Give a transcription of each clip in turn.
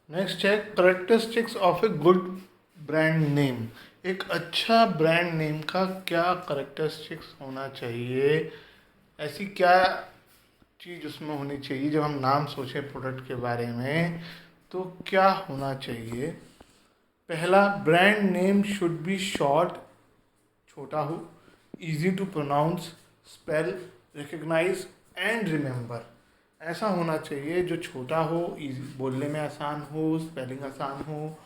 Next है characteristics of a good brand name. एक अच्छा ब्रांड नेम का क्या करेक्टरिस्टिक्स होना चाहिए, ऐसी क्या चीज़ उसमें होनी चाहिए जब हम नाम सोचें प्रोडक्ट के बारे में, तो क्या होना चाहिए। पहला, brand name should be short, छोटा हो, easy to pronounce, spell, recognise and remember. ऐसा होना चाहिए जो छोटा हो, इजी, बोलने में आसान हो, स्पेलिंग आसान हो,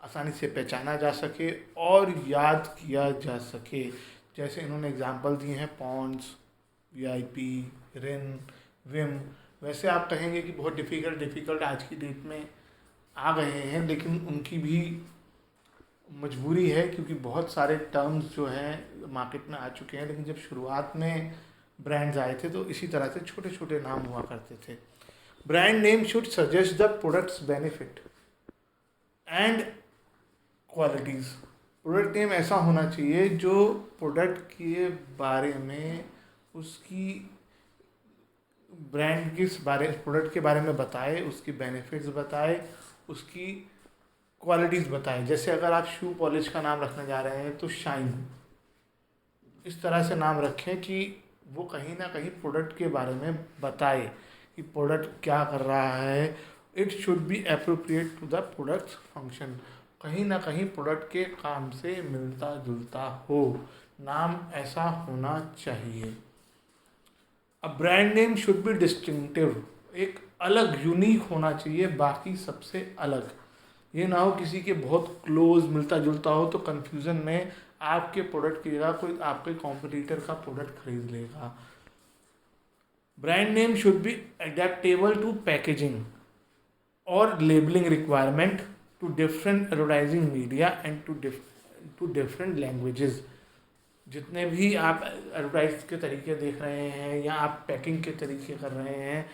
आसानी से पहचाना जा सके और याद किया जा सके। जैसे इन्होंने एग्जांपल दिए हैं पॉन्ड्स, वीआईपी, रिन, विम। वैसे आप कहेंगे कि बहुत डिफ़िकल्ट डिफ़िकल्ट आज की डेट में आ गए हैं, लेकिन उनकी भी मजबूरी है क्योंकि बहुत सारे टर्म्स जो हैं मार्केट में आ चुके हैं। लेकिन जब शुरुआत में ब्रांड्स आए थे तो इसी तरह से छोटे छोटे नाम हुआ करते थे। Brand name should suggest the products benefit and qualities. Product name ऐसा होना चाहिए जो प्रोडक्ट के बारे में, उसकी ब्रांड के बारे, प्रोडक्ट के बारे में बताए, उसकी बेनिफिट्स बताए, उसकी क्वालिटीज़ बताएं। जैसे अगर आप शू पॉलिश का नाम रखने जा रहे हैं तो शाइन, इस तरह से नाम रखें कि वो कहीं ना कहीं प्रोडक्ट के बारे में बताए कि प्रोडक्ट क्या कर रहा है। It should be appropriate to the product function, कहीं ना कहीं प्रोडक्ट के काम से मिलता जुलता हो, नाम ऐसा होना चाहिए। अब brand name should B distinctive, एक अलग यूनिक होना चाहिए, बाकी सबसे अलग। ये ना हो किसी के बहुत क्लोज मिलता जुलता हो तो कंफ्यूजन में आपके प्रोडक्ट की जगह कोई आपके कॉम्पिटिटर का प्रोडक्ट खरीद लेगा। Brand name should be adaptable to packaging और labelling requirement, to different advertising media and to different languages. जितने भी आप एडवर्टाइज के तरीके देख रहे हैं या आप पैकिंग के तरीके कर रहे हैं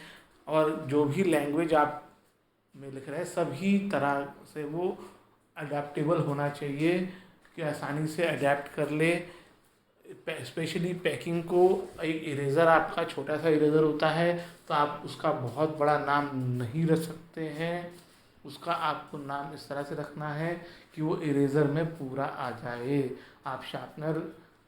और जो भी लैंग्वेज आप में लिख रहे हैं, सभी तरह से वो अडेप्टेबल होना चाहिए कि आसानी से अडेप्ट कर ले। स्पेशली पैकिंग को, एक इरेज़र आपका छोटा सा इरेज़र होता है तो आप उसका बहुत बड़ा नाम नहीं रख सकते हैं, उसका आपको नाम इस तरह से रखना है कि वो इरेज़र में पूरा आ जाए। आप शार्पनर,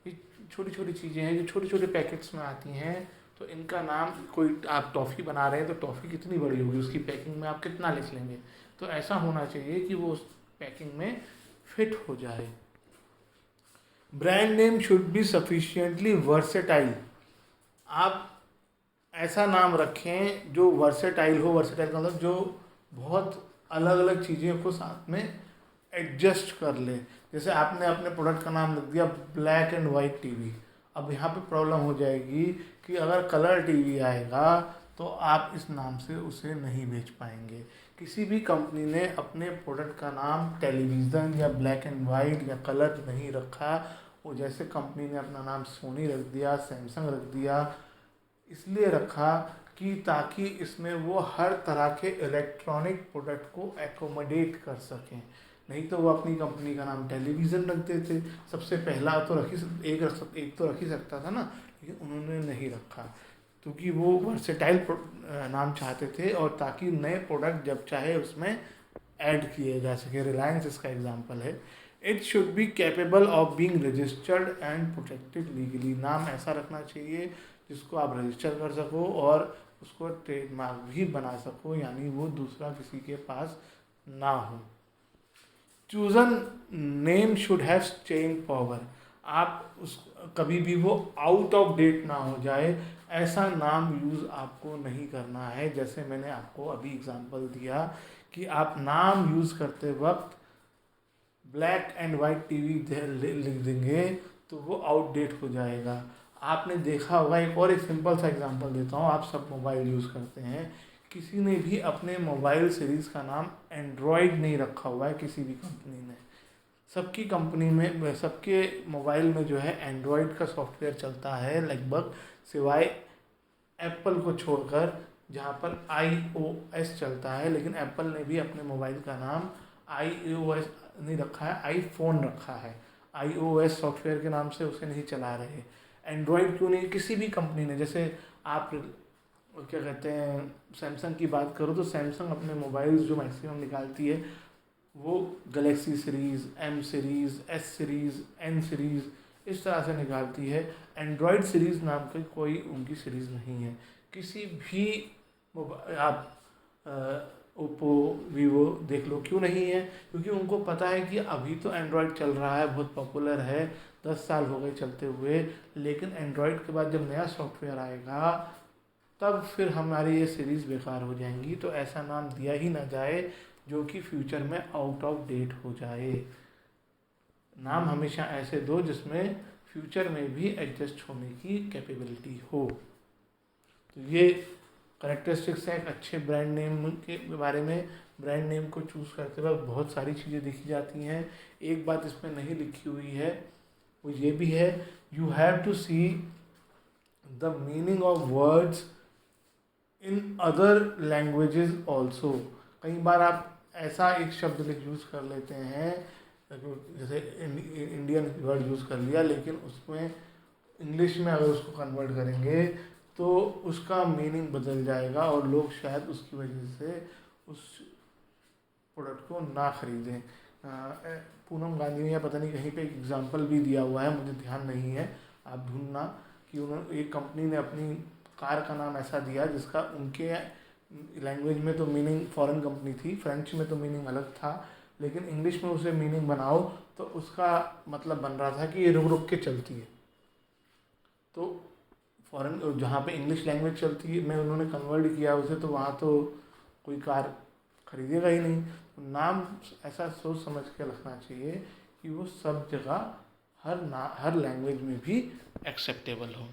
ये छोटी छोटी चीज़ें हैं जो छोटे छोटे पैकेट्स में आती हैं, तो इनका नाम, कोई आप टॉफ़ी बना रहे हैं तो टॉफ़ी कितनी बड़ी होगी, उसकी पैकिंग में आप कितना लिख लेंगे। तो ऐसा होना चाहिए कि वो उस पैकिंग में फिट हो जाए। Brand name should B sufficiently versatile. आप ऐसा नाम रखें जो वर्सेटाइल हो। वर्सेटाइल का मतलब जो बहुत अलग अलग चीज़ें को साथ में एडजस्ट कर ले। जैसे आपने अपने प्रोडक्ट का नाम लिख दिया ब्लैक एंड वाइट टीवी, अब यहाँ पे प्रॉब्लम हो जाएगी कि अगर कलर टीवी आएगा तो आप इस नाम से उसे नहीं बेच पाएंगे। किसी भी कंपनी ने अपने प्रोडक्ट का नाम टेलीविज़न या ब्लैक एंड वाइट या कलर नहीं रखा। वो जैसे कंपनी ने अपना नाम सोनी रख दिया, सैमसंग रख दिया, इसलिए रखा कि ताकि इसमें वो हर तरह के इलेक्ट्रॉनिक प्रोडक्ट को एकोमोडेट कर सकें। नहीं तो वो अपनी कंपनी का नाम टेलीविज़न रख देते, सबसे पहला तो एक तो रख ही सकता था ना, लेकिन उन्होंने नहीं रखा क्योंकि वो वर्सेटाइल नाम चाहते थे और ताकि नए प्रोडक्ट जब चाहे उसमें ऐड किए जा सके। रिलायंस इसका एग्जांपल है। It should be capable of being registered and protected legally. नाम ऐसा रखना चाहिए जिसको आप रजिस्टर कर सको और उसको ट्रेडमार्क भी बना सको, यानी वो दूसरा किसी के पास ना हो। Chosen name should have staying power. आप उस, कभी भी वो आउट ऑफ डेट ना हो जाए, ऐसा नाम यूज़ आपको नहीं करना है। जैसे मैंने आपको अभी एग्जांपल दिया कि आप नाम यूज़ करते वक्त ब्लैक एंड वाइट टीवी लिख देंगे तो वो आउटडेट हो जाएगा। आपने देखा होगा, एक और एक सिंपल सा एग्जांपल देता हूँ, आप सब मोबाइल यूज़ करते हैं, किसी ने भी अपने मोबाइल सीरीज़ का नाम एंड्रॉयड नहीं रखा हुआ है किसी भी कंपनी ने। सबकी कंपनी में, सबके मोबाइल में जो है एंड्रॉयड का सॉफ्टवेयर चलता है लगभग, सिवाय एप्पल को छोड़कर जहाँ पर iOS चलता है। लेकिन एप्पल ने भी अपने मोबाइल का नाम iOS नहीं रखा है, आईफोन रखा है। iOS सॉफ्टवेयर के नाम से उसे नहीं चला रहे। एंड्रॉयड क्यों नहीं, किसी भी कंपनी ने, जैसे आप और क्या कहते हैं, सैमसंग की बात करूँ तो सैमसंग अपने मोबाइल्स जो मैक्सिमम निकालती है वो Galaxy series, M series, S series, N series इस तरह से निकालती है। एंड्रॉयड सीरीज़ नाम की कोई उनकी सीरीज़ नहीं है। किसी भी मोबाइल आप ओप्पो, वीवो देख लो, क्यों नहीं है? क्योंकि उनको पता है कि अभी तो एंड्रॉयड चल रहा है, बहुत पॉपुलर है, 10 साल हो गए चलते हुए, लेकिन एंड्रॉयड के बाद जब नया सॉफ्टवेयर आएगा तब फिर हमारी ये सीरीज़ बेकार हो जाएंगी। तो ऐसा नाम दिया ही ना जाए जो कि फ्यूचर में आउट ऑफ डेट हो जाए। नाम हमेशा ऐसे दो जिसमें फ्यूचर में भी एडजस्ट होने की कैपेबिलिटी हो। तो ये करेक्टरिस्टिक्स है एक अच्छे ब्रांड नेम के बारे में। ब्रांड नेम को चूज़ करते वक्त बहुत सारी चीज़ें देखी जाती हैं। एक बात इसमें नहीं लिखी हुई है, वो ये भी है, you have to see the meaning of words in other languages also. कई बार आप ऐसा एक शब्द यूज़ कर लेते हैं, जैसे इंडियन वर्ड यूज़ कर लिया, लेकिन उसमें इंग्लिश में अगर उसको कन्वर्ट करेंगे तो उसका मीनिंग बदल जाएगा और लोग शायद उसकी वजह से उस प्रोडक्ट को ना खरीदें। पूनम गांधी ने या पता नहीं कहीं पे एक एग्जांपल भी दिया हुआ है, मुझे ध्यान नहीं है, आप ढूंढना, कि उन्होंने एक कंपनी ने अपनी कार का नाम ऐसा दिया जिसका उनके लैंग्वेज में तो मीनिंग, फॉरेन कंपनी थी, फ्रेंच में तो मीनिंग अलग था, लेकिन इंग्लिश में उसे मीनिंग बनाओ तो उसका मतलब बन रहा था कि ये रुक रुक के चलती है। तो फॉरेन जहाँ पे इंग्लिश लैंग्वेज चलती है में उन्होंने कन्वर्ट किया उसे, तो वहाँ तो कोई कार खरीदेगा ही नहीं। तो नाम ऐसा सोच समझ के रखना चाहिए कि वो सब जगह हर लैंग्वेज में भी एक्सेप्टेबल हो।